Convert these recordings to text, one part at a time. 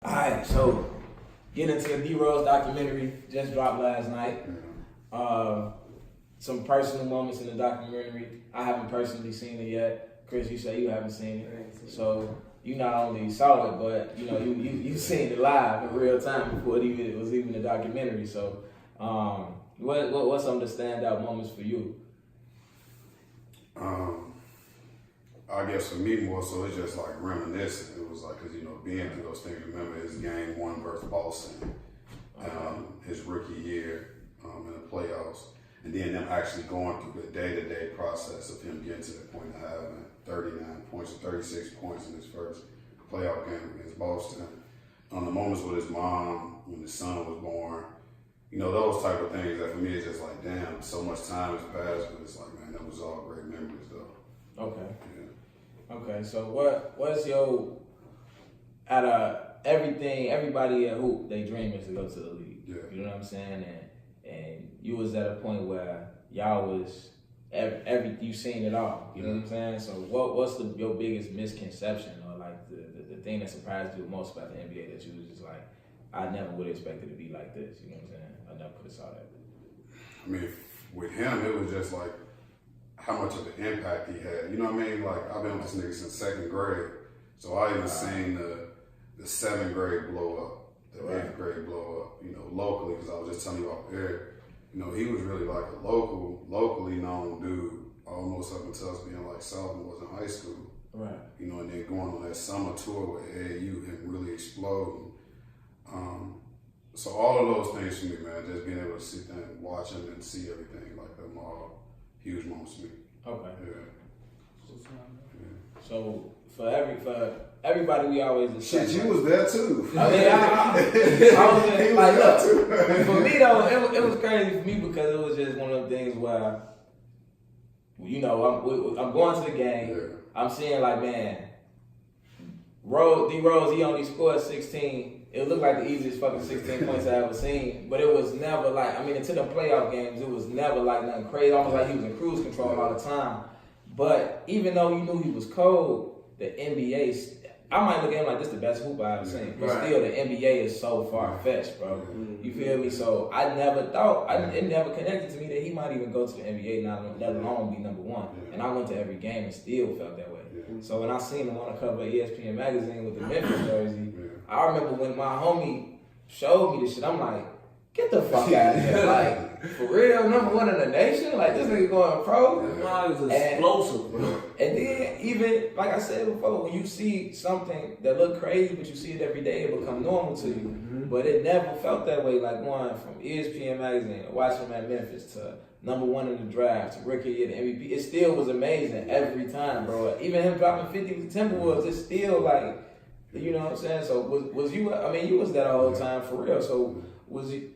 Alright, so getting into the D-Rose documentary, just dropped last night. Some personal moments in the documentary. I haven't personally seen it yet. Chris, you say you haven't seen it. So you not only saw it, but you know you seen it live in real time before it was even a documentary. So what's some of the standout moments for you? I guess for me more so it's just like reminiscing. It was like, cause you know, being through those things, remember his game 1 versus Boston, his rookie year in the playoffs, and then them actually going through the day-to-day process of him getting to the point of having 39 points or 36 points in his first playoff game against Boston. The moments with his mom, when his son was born, you know, those type of things that for me it's just like, damn, so much time has passed, but it's like, man, that was all great memories though. Okay. Yeah. Okay, so what's your, out of everything, everybody at Hoop, they dream is to go to the league. Yeah. You know what I'm saying? And you was at a point where y'all was, you seen it all. You know what I'm saying? So what's your biggest misconception or like the thing that surprised you the most about the NBA that you was just like, I never would expect it to be like this. You know what I'm saying? I never could have saw that. I mean, with him, it was just like how much of an impact he had. You know what I mean? Like, I've been with this nigga since 2nd grade. So I even seen the 7th grade blow up, the 8th grade blow up, you know, locally, because I was just telling you off air. You know, he was really like a locally known dude, almost up until us being like sophomores in high school. Right. You know, and then going on that summer tour with AAU, him really exploding. So all of those things for me, man, just being able to sit there and watch him and see everything, like them all huge moments for me. Okay. Yeah. So for everybody, we always Shit, you was there too. I mean, I was in, like, look, for me though, it was crazy for me because it was just one of the things where, you know, I'm going to the game. Yeah. I'm seeing like, man, D-Rose, he only scored 16. It looked like the easiest fucking 16 points I ever seen, but it was never like, I mean, into the playoff games, it was never like nothing crazy, almost like he was in cruise control all the time. But even though you knew he was cold, the NBA, I might look at him like this the best hoop I ever seen, but still the NBA is so far-fetched, bro. You feel me? So I never thought, it never connected to me that he might even go to the NBA, let alone be number 1. And I went to every game and still felt that way. So when I seen him on the cover of ESPN magazine with the Memphis jersey, I remember when my homie showed me this shit, I'm like, get the fuck out of here. Like, for real, number 1 in the nation? Like, this nigga going pro? Nah, it was explosive, bro. And then, even, like I said before, when you see something that look crazy, but you see it every day, it become normal to you. But it never felt that way, like going from ESPN magazine, watching him at Memphis, to number 1 in the draft, to rookie year, the MVP. It still was amazing every time, bro. Even him dropping 50 with the Timberwolves, it's still like, you know what I'm saying? So was you, I mean, you was there the whole time for real. So was it,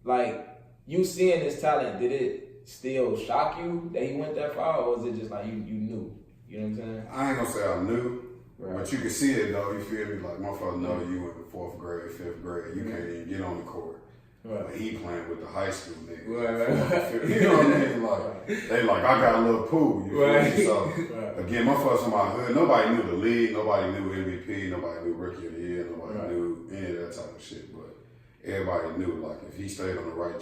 like, you seeing this talent, did it still shock you that he went that far, or was it just like you knew? You know what I'm saying? I ain't gonna say I knew, but you can see it though. You feel me? Like, motherfucker know you in the 4th grade, 5th grade, you can't even get on the court. But he playing with the high school niggas. You know what I mean? Like, they like, I got a little pool. You feel me? So, again, motherfuckers from my hood, nobody knew the league, nobody knew MVP, nobody knew rookie of the year, nobody knew any of that type of shit. But everybody knew, like, if he stayed on the right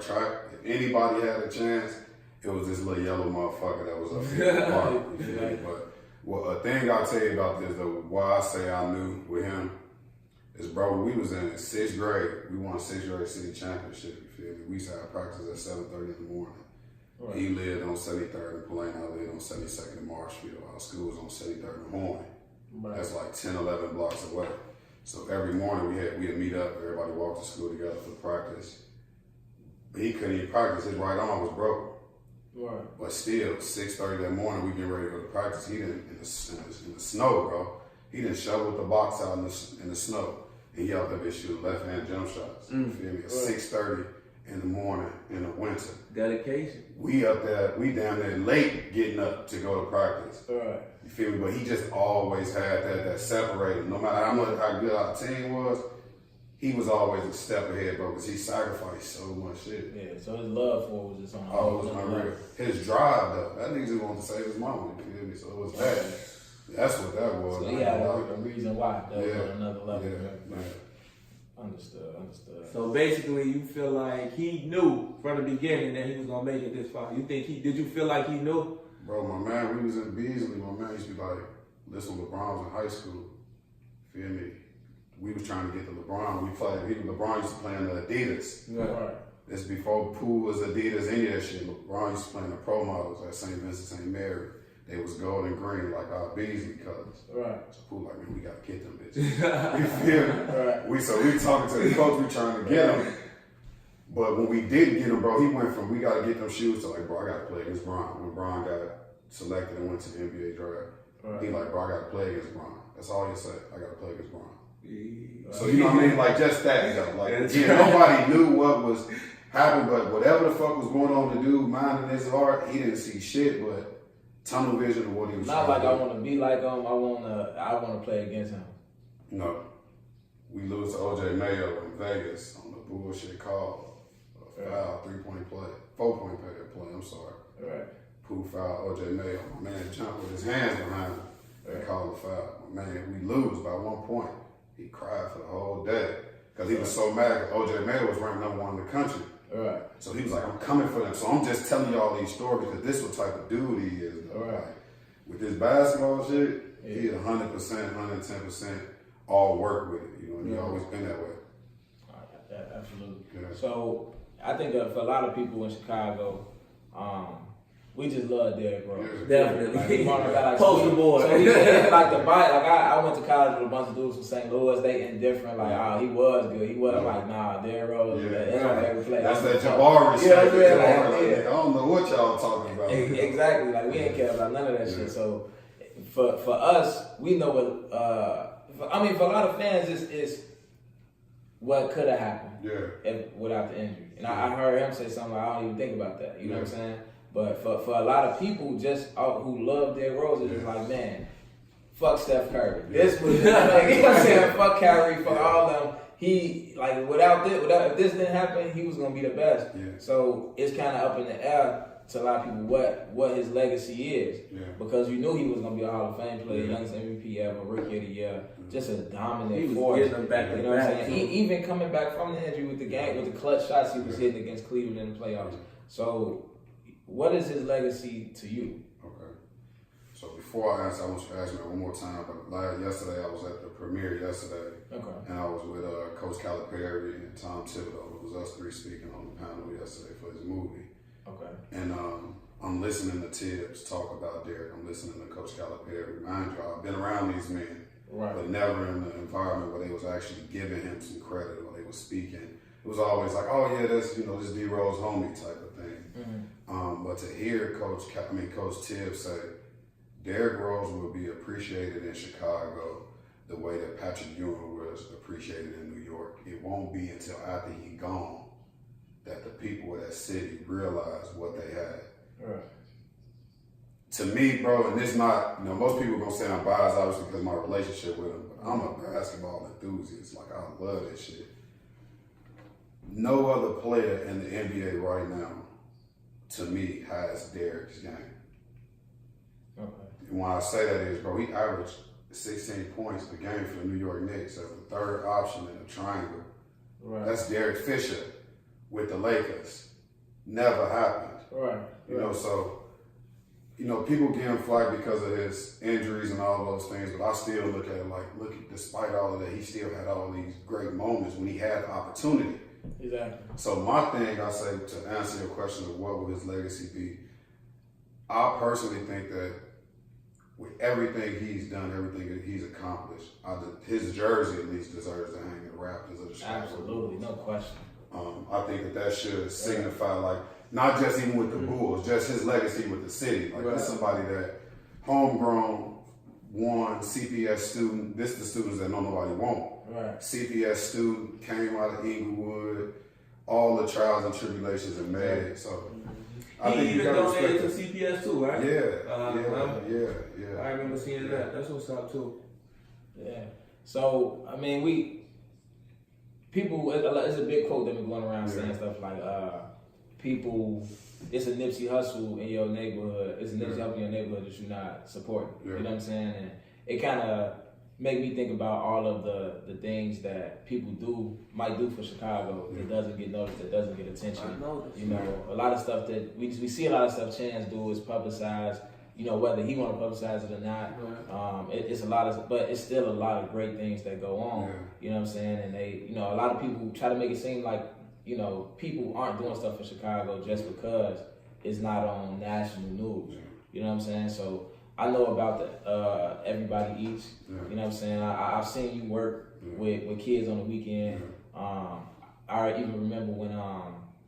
track, if anybody had a chance, it was this little yellow motherfucker that was up here in the park. You feel me? But a thing I'll tell you about this, though, why I say I knew with him, is, bro, we was in 6th grade. We won a 6th grade city championship, you feel me? We used to have practice at 7:30 in the morning. Right. He lived on 73rd and Pulaine. I lived on 72nd and Marshfield. Our school was on 73rd and Horn. Right. That's like 10, 11 blocks away. So every morning we'd meet up, everybody walked to school together for practice. But he couldn't even practice, his right arm was broken. Right. But still, 6:30 that morning, we getting ready to go to practice. He didn't, in the snow, bro, he didn't shovel the box out in the snow. And he out there bitch shooting left-hand jump shots. You feel me? At 6:30 in the morning in the winter. Dedication. We up there, we down there late getting up to go to practice. Right. You feel me? But he just always had that separated. No matter how good our team was, he was always a step ahead, bro, because he sacrificed so much shit. Yeah, so his love for it was just on it was unreal. His drive, though, that nigga just wanted to save his mama, you feel me? So it was bad. That's what that was. So he had a reason why. That was on another level. Yeah. Understood. So basically, you feel like he knew from the beginning that he was gonna make it this far. Did you feel like he knew? Bro, my man, we was in Beasley. My man used to be like, listen, LeBron was in high school. Feel me? We was trying to get to LeBron. LeBron used to play in the Adidas. Right. It's before Pooh was Adidas, any of that shit. LeBron used to play in the pro models at St. Vincent, St. Mary. They was gold and green like our Beasley colors. Right. So Pooh like, man, we gotta get them bitches. You feel me? Right. We talking to the coach, we trying to get them. But when we did get him, bro, he went from we gotta get them shoes to like, bro, I gotta play against Bron. When Bron got selected and went to the NBA draft, he like, bro, I gotta play against Bron. That's all he said. I gotta play against Bron. So you know what I mean? Like just that, though. Like nobody knew what was happening, but whatever the fuck was going on to do, mind in his heart, he didn't see shit, but tunnel vision of what he was not like I want to be like him. I want to play against him. No, we lose to OJ Mayo in Vegas on the bullshit call, foul, 3-point play, 4-point play. I'm sorry. Right. Pooh foul OJ Mayo. My man jumped with his hands behind him. They called the foul. My man, we lose by 1 point. He cried for the whole day because he was so mad. OJ Mayo was ranked #1 in the country. Right. So he was like, I'm coming for them. So I'm just telling you all these stories because this is what type of dude he is. Right. Like, with this basketball shit, he 100%, 110% all work with it. You know, and he always been that way. Absolutely. Yeah. So I think for a lot of people in Chicago, we just love Derrick Rose. Yeah. Definitely. Like, Poster boy. So he's like the bite. Like I went to college with a bunch of dudes from St. Louis. They indifferent. Like, he was good. He wasn't like, nah, Derrick Rose. Yeah. That's my favorite player. That's that Jabari shit. I don't know what y'all talking about. Exactly. Like we ain't care about none of that shit. So for us, we know what. For a lot of fans, it's what could have happened. Without the injury. And I heard him say something like, I don't even think about that. You know what I'm saying? But for a lot of people just who love Derrick Rose, it's just like, man, fuck Steph Curry. This was, you know what I'm saying? Fuck Kyrie, fuck all of them. He, like, without if this didn't happen, he was going to be the best. Yeah. So it's kind of up in the air to a lot of people what his legacy is. Yeah. Because you knew he was going to be a Hall of Fame player, youngest MVP ever, Rookie of the Year, just a dominant force. Getting them back you know what I'm saying? Even coming back from the injury with the clutch shots he was hitting against Cleveland in the playoffs. So what is his legacy to you? Okay. So before I answer, I want you to ask me one more time. But yesterday, I was at the premiere yesterday. Okay. And I was with Coach Calipari and Tom Thibodeau. It was us three speaking on the panel yesterday for his movie. Okay. And I'm listening to Tibbs talk about Derrick. I'm listening to Coach Calipari. Mind you, I've been around these men, but never in the environment where they was actually giving him some credit or they was speaking. It was always like, oh yeah, that's this D Rose homie type of thing. Mm-hmm. But to hear Coach Tibbs say Derrick Rose will be appreciated in Chicago the way that Patrick Ewing was appreciated in New York. It won't be until after he gone that the people of that city realize what they had. Right. To me, bro, and this not, most people are gonna say I'm biased obviously because of my relationship with him, but I'm a basketball enthusiast. Like, I love this shit. No other player in the NBA right now, to me, has Derrick's game. Okay. And when I say that is, bro, he averaged 16 points a game for the New York Knicks as the third option in the triangle. Right. That's Derek Fisher with the Lakers. Never happened. Right. So, people give him flack because of his injuries and all those things, but I still look at it like, despite all of that, he still had all these great moments when he had the opportunity. Exactly. So my thing, I say, to answer your question of what will his legacy be, I personally think that with everything he's done, everything that he's accomplished, his jersey at least deserves to hang in the Raptors of the Chicago. Absolutely, no question. I think that should signify, like, not just even with the Bulls, just his legacy with the city. Like, that's somebody that homegrown, won, CPS student. This is the students that nobody want. Right. CPS student, came out of Inglewood, all the trials and tribulations and made it. So I think even donated to CPS too, right? Yeah. I remember seeing that. That's what's up too. Yeah. So people, it's a big quote that been going around saying stuff like, it's a Nipsey hustle in your neighborhood. It's a Nipsey hustle in your neighborhood that you're not supporting. Yeah. You know what I'm saying? it kind of make me think about all of the things that people might do for Chicago that doesn't get noticed, that doesn't get attention. You know, a lot of stuff that we see a lot of stuff Chance do is publicize. You know, whether he want to publicize it or not, it's a lot of, but it's still a lot of great things that go on. You know what I'm saying? And they, you know, a lot of people try to make it seem like, you know, people aren't doing stuff for Chicago just because it's not on national news. You know what I'm saying? So I know about the Everybody Eats. You know what I'm saying? I've seen you work with kids on the weekend. I even remember when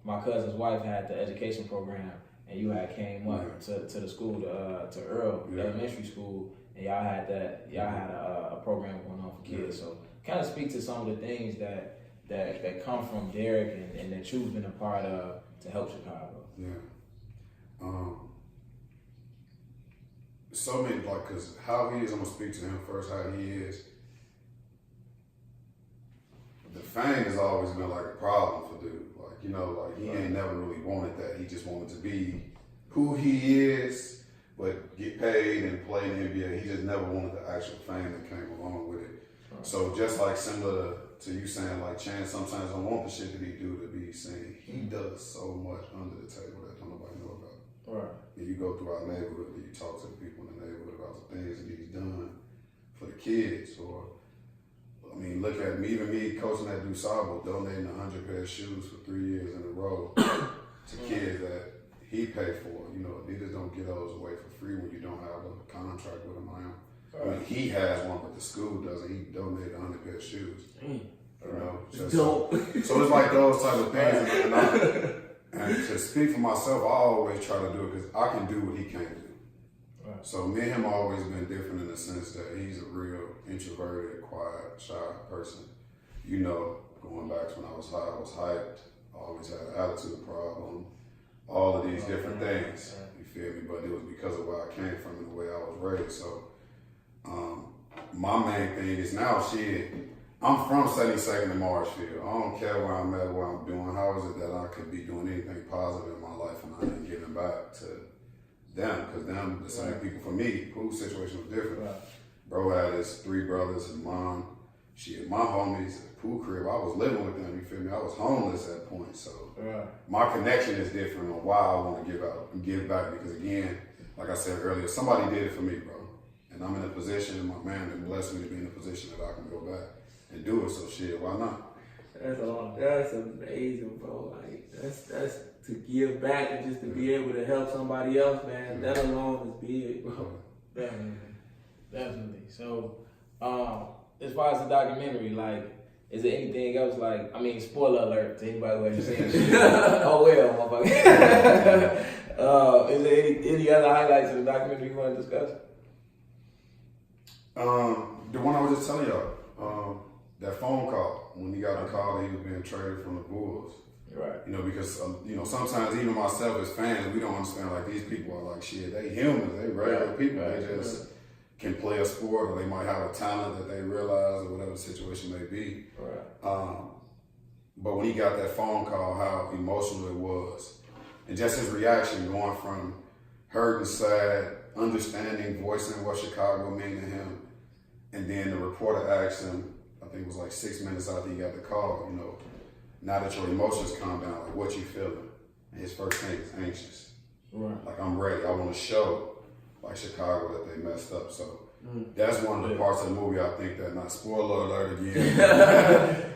my cousin's wife had the education program, and you had came up to the school to Earl Elementary School, and y'all had a program going on for kids. So kind of speak to some of the things that come from Derrick and that you've been a part of to help Chicago. So many, like, cause how he is, I'm gonna speak to him first, how he is. The fame has always been like a problem for dude. Like, you know, like he ain't never really wanted that. He just wanted to be who he is, but get paid and play in the NBA. He just never wanted the actual fame that came along with it. So just like similar to you saying, like, Chance sometimes don't want the shit that he do to be seen. He does so much under the table that don't nobody know about. And you go through our neighborhood and you talk to the people in the neighborhood about the things that he's done for the kids. Or, I mean, look at me, even me coaching at DuSable, donating 100 pair of shoes for 3 years in a row to kids that he paid for. You know, Adidas don't get those away for free when you don't have a contract with them. I mean, he has one, but the school doesn't. He donated 100 pair of shoes. You know, so it's like those type of things. And to speak for myself, I always try to do it because I can do what he can't do. So me and him always been different in the sense that he's a real introverted, quiet, shy person. You know, going back to when I was high, I was hyped. I always had an attitude problem. All of these different things. You feel me? But it was because of where I came from and the way I was raised. So my main thing is now, I'm from 72nd and Marshfield. I don't care where I'm at, what I'm doing. How is it that I could be doing anything positive in my life and I ain't giving back to them? Because them, the same people for me, whose situation was different. Bro had his 3 brothers and mom. My homies, pool crib, I was living with them, you feel me? I was homeless at that point. So my connection is different on why I want to give back. Because again, like I said earlier, somebody did it for me, bro. And I'm in a position, and my man has blessed me to be in a position that I can go back and do it. So why not? That's amazing, bro. Like that's to give back and just to be able to help somebody else, man. That alone is big, bro. Definitely. So, as far as the documentary, like, is there anything else? Like, I mean, spoiler alert to anybody who hasn't seen it. Oh well, motherfucker. Is there any other highlights of the documentary you want to discuss? The one I was just telling y'all, that phone call, when he got the call that he was being traded from the Bulls. You know, because, you know, sometimes even myself as fans, we don't understand, like, these people are like, shit, they humans, they regular people. They just can play a sport, or they might have a talent that they realize, or whatever the situation may be. But when he got that phone call, how emotional it was, and just his reaction going from hurt and sad, understanding, voicing what Chicago mean to him, and then the reporter asked him, I think it was like 6 minutes after he got the call, you know, now that your emotions calm down, like, what you feeling? And his first thing is anxious. Like, I'm ready. I want to show, like, Chicago that they messed up. So that's one of the parts of the movie I think that, not spoiler alert again,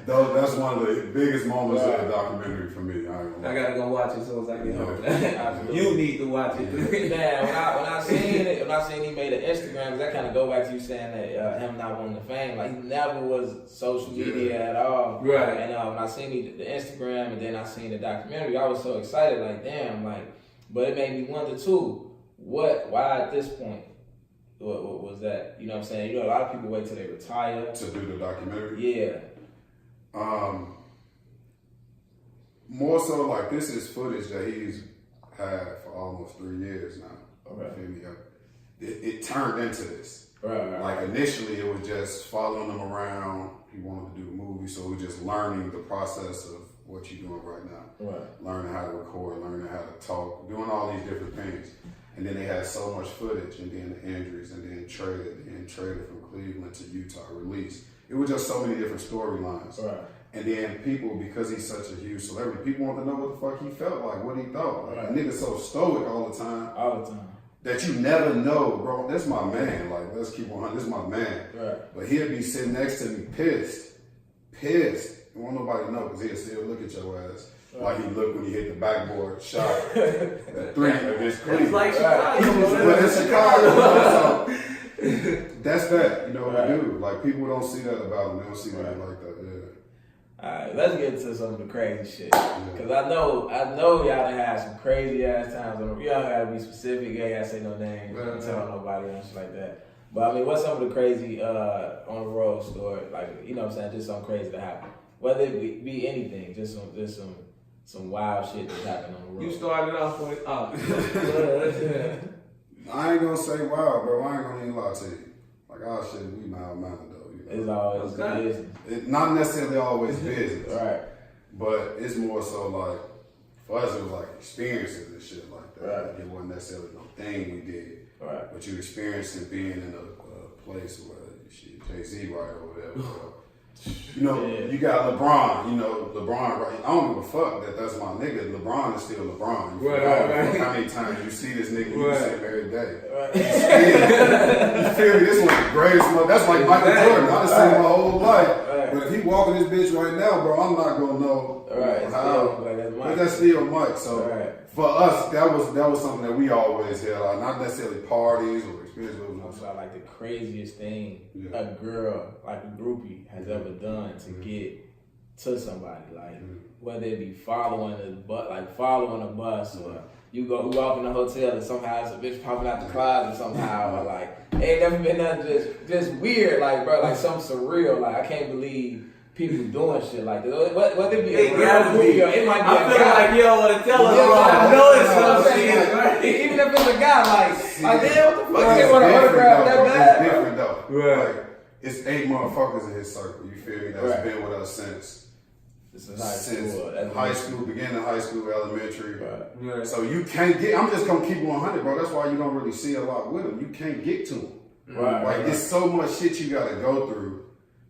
that's one of the biggest moments of the documentary for me. I gotta go watch it as soon as I get home. You need to watch it. Man, when I seen he made an Instagram, because that kind of go back to you saying that him not wanting the fame, like, he never was social media at all. And when I seen the Instagram and then I seen the documentary, I was so excited, like, damn, like, but it made me wonder too, why at this point? What was that? You know what I'm saying? You know, a lot of people wait till they retire to do the documentary. More so, like, this is footage that he's had for almost 3 years now. It turned into this. Like, initially, it was just following him around. He wanted to do a movie, so we're just learning the process of what you're doing right now. Learning how to record, learning how to talk, doing all these different things. And then they had so much footage, and then the injuries, and then traded from Cleveland to Utah, released. It was just so many different storylines. Right. And then people, because he's such a huge celebrity, people want to know what the fuck he felt like, what he thought. Like, a nigga so stoic all the time. All the time. That you never know, bro. That's my man. Like, let's keep on. This is my man. Right. But he'll be sitting next to me pissed. And won't nobody know because he'll still look at your ass. Like he looked when he hit the backboard shot at 3 against Cleveland. It's like Chicago. But it's Chicago. So that's that. You know what we do. Like people don't see that about him. They don't see that like that. Yeah. Alright, let's get into some of the crazy shit. Cause I know y'all done had some crazy ass times. Y'all gotta be specific. You ain't gotta say no names. Don't tell nobody and shit like that. But I mean, what's some of the crazy on the road story? Like, you know what I'm saying? Just something crazy that happened. Whether it be anything, just some wild shit that happened on the road. You started off with I ain't gonna say wild, bro. I ain't gonna even lie to you. Like our shit, we mild mannered though. You know? It's always business. It's not necessarily always business. Right. But it's more so like, for us, it was like experiences and shit like that. Right. Like, it wasn't necessarily no thing we did. Right. But you experiencing being in a place where shit, Jay-Z right or whatever. So, you know, you got LeBron. You know, LeBron, right? I don't give a fuck that that's my nigga. LeBron is still LeBron. You Right. How many times you see this nigga, you see him every day. Right. You feel me? This one of the greatest. That's like Michael Jordan. I done seen him my whole life. Right. But if he walking this bitch right now, bro, I'm not gonna know how. But that's still Mike. So for us, that was something that we always had. Like, not necessarily parties or experiences. Like the craziest thing a girl, like a groupie, has ever done to get to somebody. Like whether it be following a bus, or you walk in the hotel and somehow it's a bitch popping out the closet somehow, or like ain't never been nothing just weird, like bro, like something surreal. Like I can't believe people doing shit like this. Whether it be a girl movie or it might be I a feel guy. like you don't want to tell us. I know it's some shit. Right? Even if it's a guy, like damn, what the fuck? They It's want to different autograph though. that bad? It's different though. Right. Like, it's 8 motherfuckers in his circle. You feel me? That's been with us since high school, beginning of high school, elementary. Right. So you can't get. I'm just gonna keep it 100, bro. That's why you don't really see a lot with him. You can't get to him. Like there's so much shit you gotta go through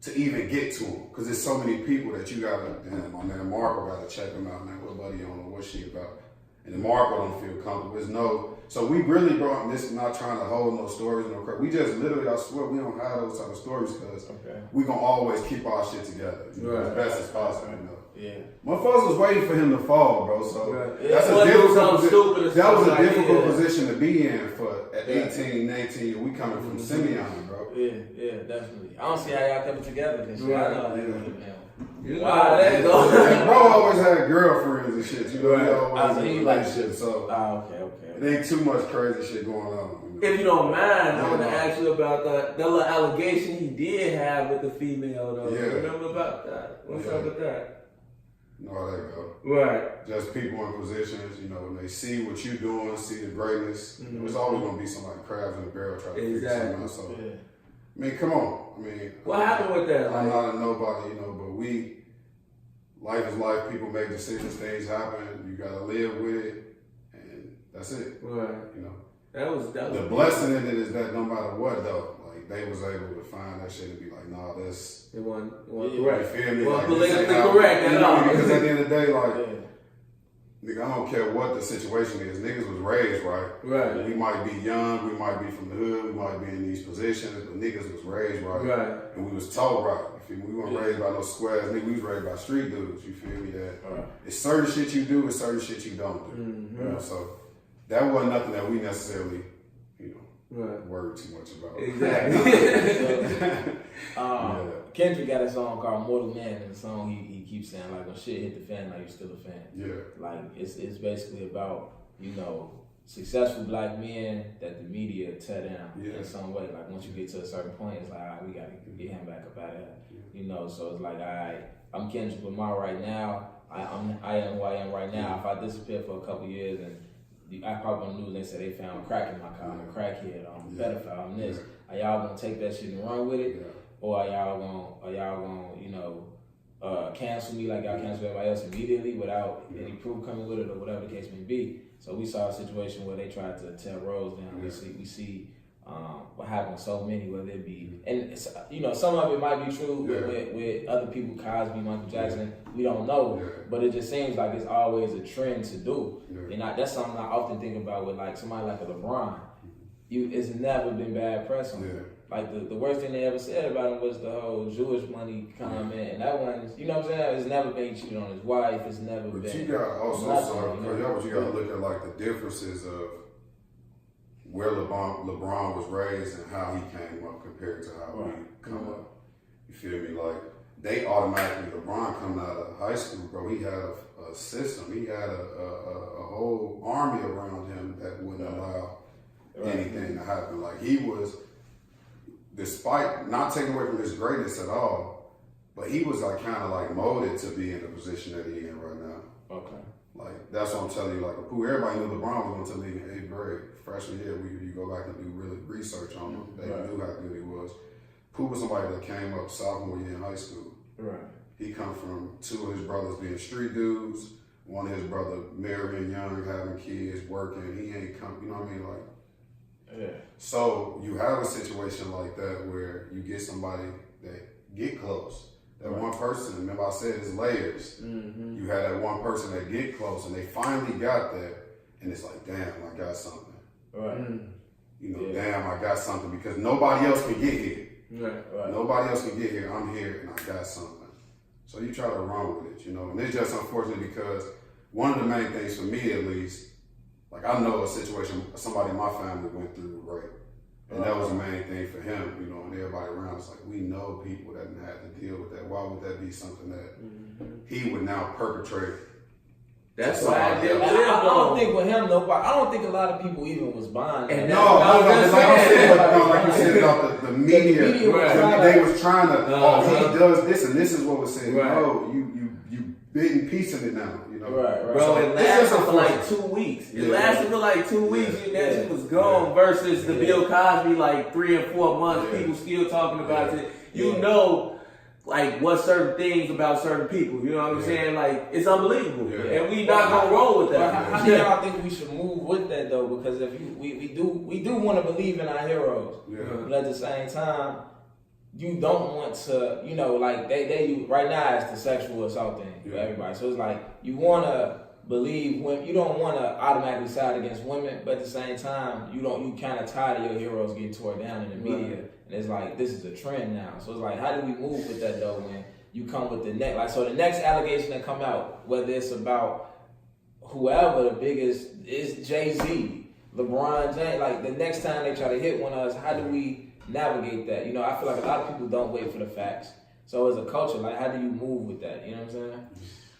to even get to him, because there's so many people that you gotta. Damn, my man Marco gotta check him out, man. What buddy don't know what she about, and then Marco don't feel comfortable. There's no. So we really brought this, not trying to hold no stories, no crap. We just literally, I swear, we don't have those type of stories because we gonna always keep our shit together as best as possible. You know? Yeah. Motherfuckers was waiting for him to fall, bro. So that's that was a difficult position to be in for at 18, 19. We coming from Simeon, bro. Yeah, definitely. I don't see how y'all coming together and shit. I know they gonna Wow, that goes. Bro always had girlfriends and shit. You know, he like shit. So okay. It ain't too much crazy shit going on. If you don't mind, I want to ask you about that little allegation he did have with the female, though. Yeah. Remember about that? What's up with that? No, there you go. Right. Just people in positions, you know, when they see what you doing, see the greatness, there's always going to be somebody crabs in the barrel trying to figure something out. So, I mean, come on. I mean, what happened with that? I'm not a nobody, you know, but life is life. People make decisions, things happen. You got to live with it, and that's it. Right. You know. That was the blessing in it is that no matter what, though, like they was able to find that shit and be like, nah, this. It wasn't correct. You feel me? Well, like, politically correct at all. Because at the end of the day, like, nigga, I don't care what the situation is. Niggas was raised right. Right. We might be young, we might be from the hood, we might be in these positions, but niggas was raised right. Right. And we was taught right. You feel me? We weren't raised by no squares. Nigga, we was raised by street dudes. You feel me? That it's certain shit you do, it's certain shit you don't do. You know? So that wasn't nothing that we necessarily, worried too much about. Exactly. Kendrick got a song called Mortal Man, and the song he keeps saying, like, when shit hit the fan, like, you're still a fan. Yeah. Like, it's basically about, successful black men that the media tear down in some way. Like, once you get to a certain point, it's like, all right, we got to get him back up out of there. So it's like, all right, I'm Kendrick Lamar right now. I am who I am right now. If I disappear for a couple years and I probably on the news, they said they found crack in my car, I'm a crackhead, I'm a pedophile, I'm this. Are y'all gonna take that shit and run with it? Or are y'all gonna cancel me like y'all cancel everybody else immediately without any proof coming with it or whatever the case may be. So we saw a situation where they tried to tear Rose down. We see what happened with so many, whether it be, and it's, some of it might be true with other people, Cosby, Michael Jackson. We don't know, but it just seems like it's always a trend to do. And that's something I often think about with like somebody like a LeBron. It's never been bad press on him. Like the worst thing they ever said about him was the whole Jewish money comment, and that one, you know what I'm saying? It's never been cheated on his wife. It's never been. But you got also, but you got to look at like the differences of where LeBron was raised and how he came up compared to how we come up. You feel me? Like they automatically, LeBron coming out of high school, bro, he had a system. He had a whole army around him that wouldn't allow anything to happen. Like he was, despite not taking away from his greatness at all, but he was like kind of like molded to be in the position that he in right now. Okay. Like that's what I'm telling you. Like everybody knew LeBron was going to league in 8th grade, freshman year. You go back and do really research on him. They knew how good he was. Pooh was somebody that came up sophomore year in high school. Right. He come from 2 of his brothers being street dudes. One of his brother marrying young, having kids, working. He ain't come. You know what I mean? Like. Yeah. So you have a situation like that where you get somebody that get close. That one person, remember I said it's layers. Mm-hmm. You had that one person that get close and they finally got there and it's like, damn, I got something. Right. Mm-hmm. Damn, I got something because nobody else can get here. Right. Nobody else can get here. I'm here and I got something. So you try to run with it, and it's just unfortunate because one of the main things for me at least, like I know a situation somebody in my family went through rape. And that was the main thing for him, and everybody around. It's like, we know people that didn't have to deal with that. Why would that be something that he would now perpetrate? That's why I don't think with him, nobody. I don't think a lot of people even was buying that. No, like you said about the media. They was trying to, he does this and this is what was said. Right. No, you bitten piecing it now. Right. Bro, it lasted for like 2 weeks. It lasted for like 2 weeks. That shit was gone versus the Bill Cosby, like 3 and 4 months. People still talking about it. Like what certain things about certain people. You know what I'm saying? Like it's unbelievable, and we not gonna roll with that. How do y'all think we should move with that though? Because if we do want to believe in our heroes, but at the same time, you don't want to, like they right now it's the sexual assault thing for everybody. So it's like you want to believe women. You don't want to automatically side against women, but at the same time, you kind of tired of your heroes getting torn down in the media, and it's like this is a trend now. So it's like, how do we move with that though when you come with the next? So the next allegation that come out, whether it's about whoever the biggest is, Jay-Z, LeBron James, like the next time they try to hit one of us, how do we navigate that? I feel like a lot of people don't wait for the facts. So as a culture, like how do you move with that? You know what I'm saying?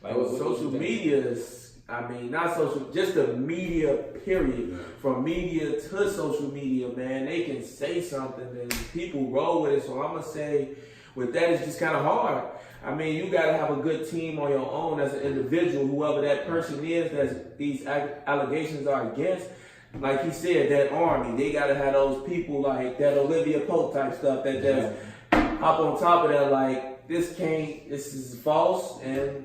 Like what social media is, not social, just the media period. Yeah. From media to social media, man, they can say something and people roll with it. So I'm gonna say with that, it's just kind of hard. You gotta have a good team on your own as an individual, whoever that person is that these allegations are against. Like he said, that army, they gotta have those people like that Olivia Pope type stuff that just hop on top of that, like this is false, and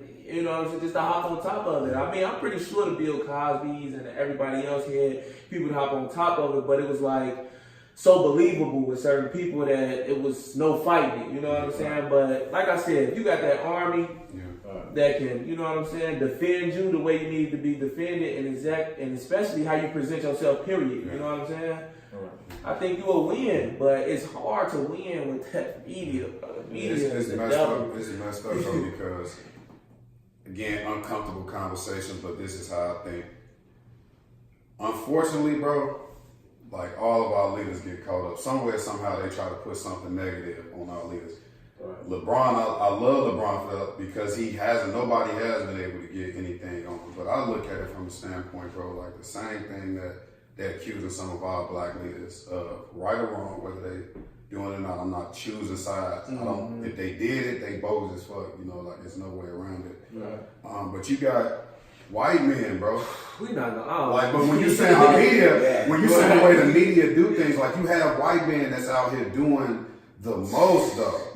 just to hop on top of it. I'm pretty sure the Bill Cosby's and everybody else here, people would hop on top of it, but it was like so believable with certain people that it was no fighting it, you know what I'm saying? But like I said, if you got that army that can, defend you the way you need to be defended and especially how you present yourself, period. You know what I'm saying? I think you will win, but it's hard to win with that media. It's messed up. It's messed up though because, again, uncomfortable conversations, but this is how I think. Unfortunately, bro, like all of our leaders get caught up. Somewhere, somehow, they try to put something negative on our leaders. Right. LeBron, I love LeBron for that because nobody has been able to get anything on him. But I look at it from a standpoint, bro, like the same thing that they're accusing some of our black leaders of, right or wrong, whether they doing it or not. I'm not choosing sides. Mm-hmm. If they did it, they bogus as fuck. Like there's no way around it. Right. But you got white men, bro. We not gonna like, but when you say the media, when you say the way the media do things, like you have white men that's out here doing the most though.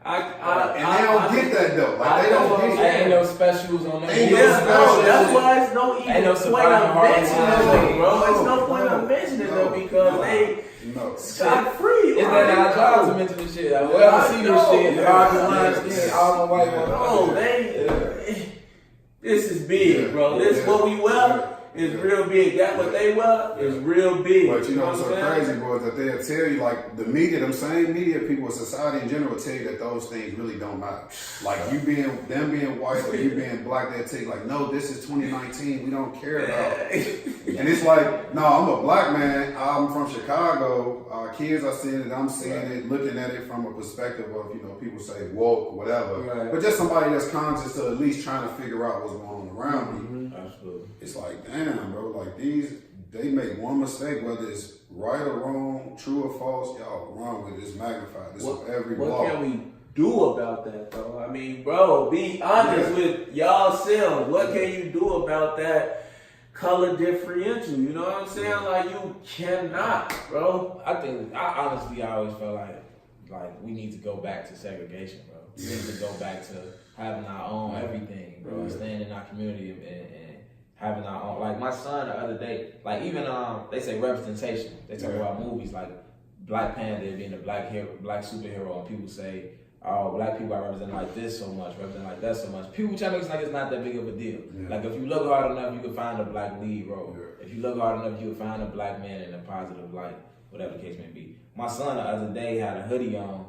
And they don't get that though. Like they don't get it. Ain't no specials on that. Ain't no specials. That's why it's no even no point of mentioning them, bro. No, It's no point of mentioning them because they scot free. It's that our job to mention this shit. Like, whoever see this shit, all the white ones. No, this is big, bro. This what we wear is real big. That what they wear is real big. But you know what's so crazy, bro, is that they'll tell you, like, the media, them same media people, society in general, tell you that those things really don't matter. Like, them being white or you being black, they'll tell you, like, no, this is 2019, we don't care about it. And it's like, no, I'm a black man, I'm from Chicago, kids are seeing it, I'm seeing it, looking at it from a perspective of, you know, people say woke, whatever. Right. But just somebody that's conscious to at least trying to figure out what's going on around me. Absolutely. It's like, damn, bro, like they make one mistake, whether it's right or wrong, true or false, y'all wrong with it. It's magnified. This on every blog. What can we do about that, though? I mean, bro, be honest with y'all selves. What can you do about that color differential? You know what I'm saying? Like, you cannot, bro. I honestly always felt like we need to go back to segregation, bro. We need to go back to having our own everything, bro. Staying in our community and having our own. Like my son the other day, like even they say representation. They talk about movies like Black Panther being a black superhero, and people say, oh, black people are represented like this so much, represented like that so much. People try to make it like it's not that big of a deal. Yeah. Like if you look hard enough, you can find a black lead role. Yeah. If you look hard enough, you can find a black man in a positive light, whatever the case may be. My son the other day had a hoodie on,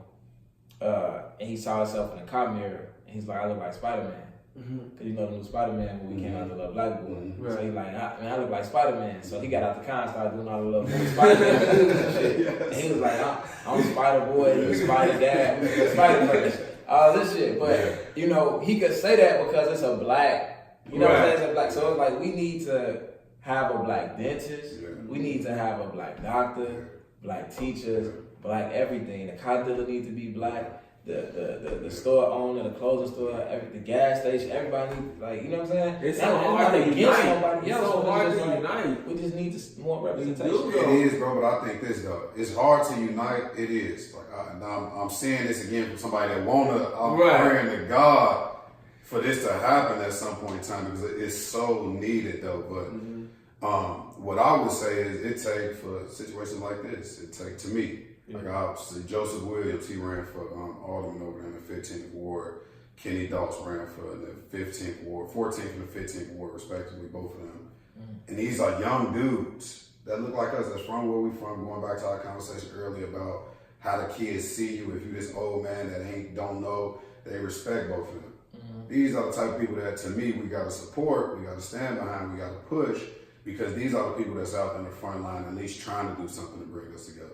and he saw himself in a car mirror, and he's like, I look like Spider-Man. Because you know the new Spider-Man movie came out, the little black boy. So he's like, I look like Spider-Man. So he got out the car and started doing all the little Spider-Man and shit. And he was like, I'm Spider-Boy, you Spider-Dad, Spider-Man, all this shit. But, you know, he could say that because it's a black, you know what I'm saying? It's a black. So it's like, we need to have a black dentist. We need to have a black doctor, black teachers, black everything. The car dealer needs to be black. The store owner, the clothing store, the gas station, everybody needs, like, you know what I'm saying? It's so hard to unite. It's so hard to unite. We just need more representation. It is, bro, but I think this, though. It's hard to unite. It is. Like, I'm saying this again from somebody that I'm praying to God for this to happen at some point in time because it's so needed, though. But what I would say is it takes for situations like this, to me, like obviously Joseph Williams, he ran for Alderman over there in the 15th Ward. Kenny Daltz ran for the 15th Ward, 14th and the 15th Ward, respectively, both of them. And these are young dudes that look like us, that's from where we from, going back to our conversation earlier about how the kids see you. If you this old man that don't know, they respect both of them. These are the type of people that, to me, we got to support, we got to stand behind, we got to push, because these are the people that's out in the front line, at least trying to do something to bring us together.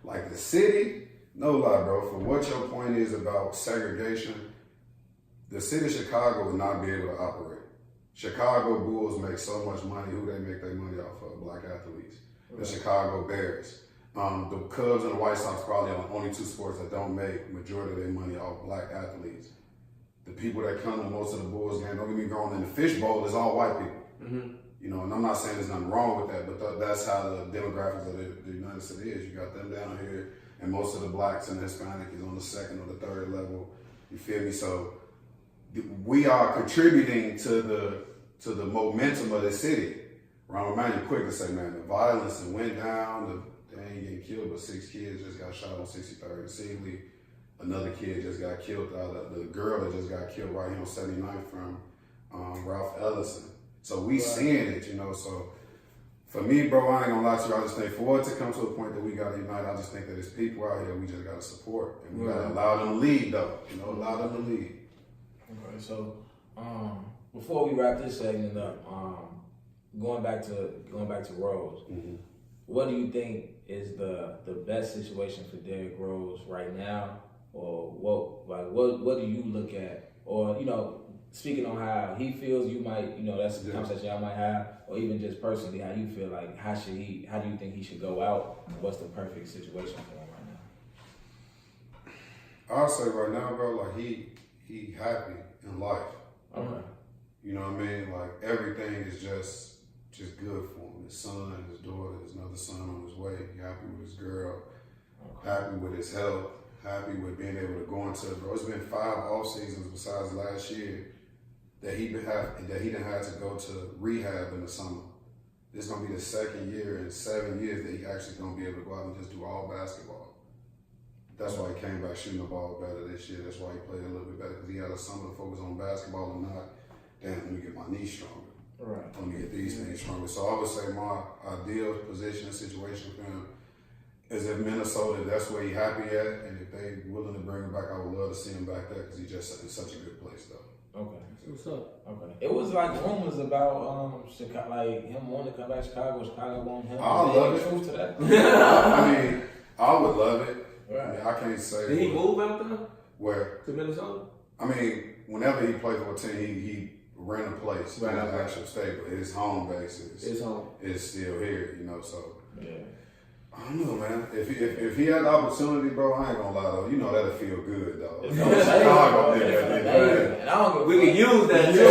Like the city, no lie, bro, for what your point is about segregation, the city of Chicago would not be able to operate. Chicago Bulls make so much money. Who they make their money off of? Black athletes. The Chicago Bears. The Cubs and the White Sox probably are the only two sports that don't make majority of their money off black athletes. The people that come to most of the Bulls games, don't get me wrong, in the fishbowl is all white people. You know, and I'm not saying there's nothing wrong with that, but that's how the demographics of the United States is. You got them down here, and most of the blacks and the Hispanic is on the second or the third level. You feel me? So we are contributing to the momentum of the city. I'm remind you quick to say, man, the violence that went down, they ain't getting killed, but 6 kids just got shot on 63rd and Sealy. Another kid just got killed. The girl that just got killed right here on 79th from Ralph Ellison. So we seeing it, you know. So for me, bro, I ain't gonna lie to you. I just think for it to come to a point that we gotta unite, I just think that there's people out here we just gotta support, and we gotta allow them to lead, though. You know, allow them to lead. Okay, so before we wrap this segment up, going back to Rose, what do you think is the best situation for Derrick Rose right now, or what do you look at, or, you know, speaking on how he feels, you might, you know, that's a conversation y'all might have, or even just personally, how you feel like, how do you think he should go out? What's the perfect situation for him right now? I'll say right now, bro, like he happy in life. Okay. You know what I mean? Like everything is just good for him. His son, his daughter, his another son on his way. He happy with his girl, happy with his health, happy with being able to go into, bro. It's been 5 off seasons besides last year that he didn't have to go to rehab in the summer. This is gonna be the second year in 7 years that he actually gonna be able to go out and just do all basketball. That's why he came back shooting the ball better this year. That's why he played a little bit better, because he had a summer to focus on basketball and not, damn, let me get my knees stronger. Right. Let me get these things stronger. So I would say my ideal position and situation for him is if Minnesota, that's where he happy at, and if they willing to bring him back, I would love to see him back there, because he's just in such a good place, though. Okay. What's up? Okay. It was like rumors about Chicago, like him wanting to come back to Chicago wanting him. I love it. Truth to that. I mean, I would love it. Right. I mean, I can't say. Did he move out there? Where? To Minnesota? I mean, whenever he played for a team, he ran a place in an actual state, but his home base is still here, you know. So yeah. I don't know, man. If he had the opportunity, bro, I ain't gonna lie though. You know that'll feel good though. Chicago, we can use that too.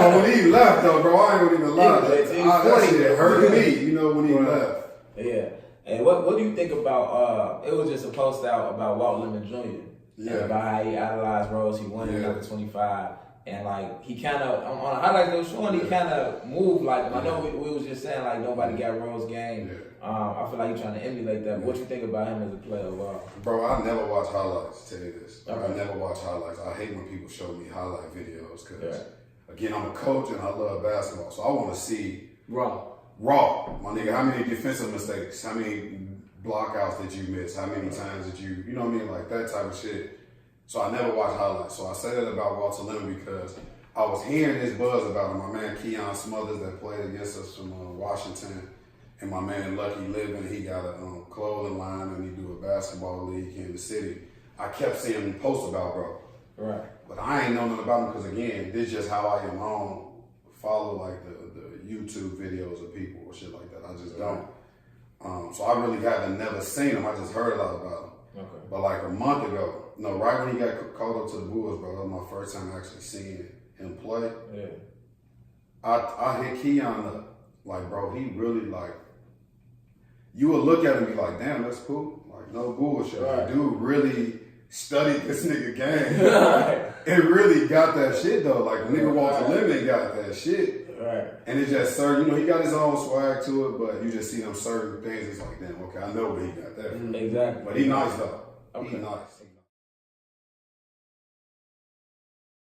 But when he left though, bro, I ain't gonna even lie. That shit hurt me, you know, when he left. Yeah. And what do you think about? It was just a post out about Walt Lemon Jr. Yeah. And about how he idolized Rose. He won another 25. And like he kind of on the highlights they were showing, he kind of moved like him. I know we was just saying like nobody got Rose game. I feel like he's trying to emulate that. What you think about him as a player overall? Bro, I never watch highlights. Tell you this, I never watch highlights. I hate when people show me highlight videos because again, I'm a coach and I love basketball, so I want to see raw. My nigga, how many defensive mistakes? How many blockouts did you miss? How many times did you know what I mean? Like that type of shit. So I never watch highlights. So I say that about Walter Lemon because I was hearing this buzz about him. My man Keon Smothers that played against us from Washington, and my man Lucky Living, he got a clothing line and he do a basketball league in the city. I kept seeing him post about bro. Right. But I ain't know nothing about him because again, this is just how I am. I don't follow like the YouTube videos of people or shit like that. I just don't. So I really haven't never seen him. I just heard a lot about him. Okay. But like a month ago, right when he got called up to the Bulls, bro, that was my first time actually seeing him play. Yeah. I hit Keon up. Like, bro, he really like, you would look at him and be like, damn, that's cool. Like, no bullshit. Right. Like, dude really studied this nigga game. Right. It really got that shit though. Like, the nigga Walter Lemon got that shit. Right. And it's just certain, he got his own swag to it, but you just see them certain things. It's like, damn, okay, I know where he got that from. Exactly. But he nice though. Okay. He nice.